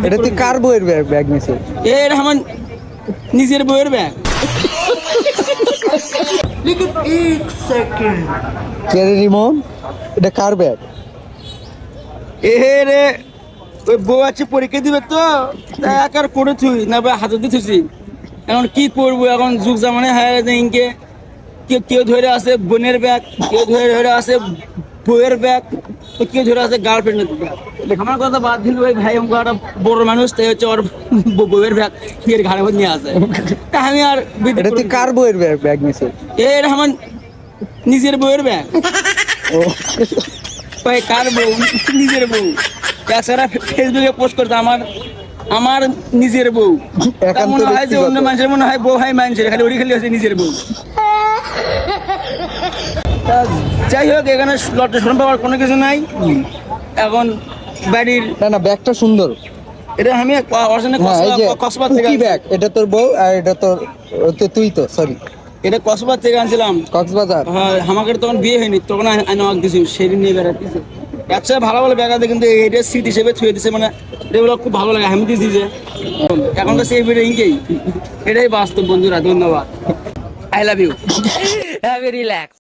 এটা তুই কার বইয়ের ব্যাগ নিছে? এর আমার নিজের বইয়ের ব্যাগ। কে রে রিমন, এটা কার ব্যাগ? এ রে ওই বউ আছে পরীক্ষা দিবে তো, তা একার করে থুই না ভাই, হাতে দিয়ে থুইছি। এখন কি করবো, এখন যুগ জামানে হয়ে গেছে ইনকে। কেউ কেউ ধরে আছে বোনের ব্যাগ, কেউ ধরে আছে বউয়ের ব্যাগ, তো কেউ ধরে আছে গার্লফ্রেন্ডের ব্যাগ। আমার কথা বাদ দিল, ওই ভাই আমার একটা বড় মানুষ, তাই হচ্ছে ওর বউয়ের ব্যাগ ফির ঘাড়ে করে নিয়ে আসে। তা আমি আর এটা তুই কার বইয়ের ব্যাগ নিছে? এর আমার নিজের বউয়ের ব্যাগ। ও ভাই কার বউ? নিজের বউ। তাছাড়া ফেসবুকে পোস্ট করতে আমার নিজের বউ। তা একান্ত মনে হয় যে ব্যক্তিগত। অন্য মানুষের মনে হয় বউ হয় মানুষের, খালি ওরি খালি হচ্ছে নিজের বউ। তা যাই হোক, এখানে লটে শোন পাওয়ার কোনো কিছু নাই। এখন বাড়ির না ব্যাগটা সুন্দর। এটা আমি অরিজিনাল হ্যাঁ, এই যে কসবার থেকে কুকি ব্যাগ, এটা তোর বউ আর এটা তোর তুই তো সরি এটা কসবার থেকে আনছিলাম। কক্সবাজার। হ্যাঁ, আমাকে তখন বিয়ে হয়নি, তখন আমি আমাকে দিছি, সেদিন নিয়ে বেড়াতেছি। আচ্ছা, ভালো ভালো ব্যাগ আছে, কিন্তু এটা সিট হিসেবে ছুঁয়ে দিছে, মানে এগুলো খুব ভালো লাগে, আমি দিছি যে এখন তো সেই ভিডিও ইঙ্কেই। এটাই বাস্তব বন্ধুরা, ধন্যবাদ, I love you. Have relax.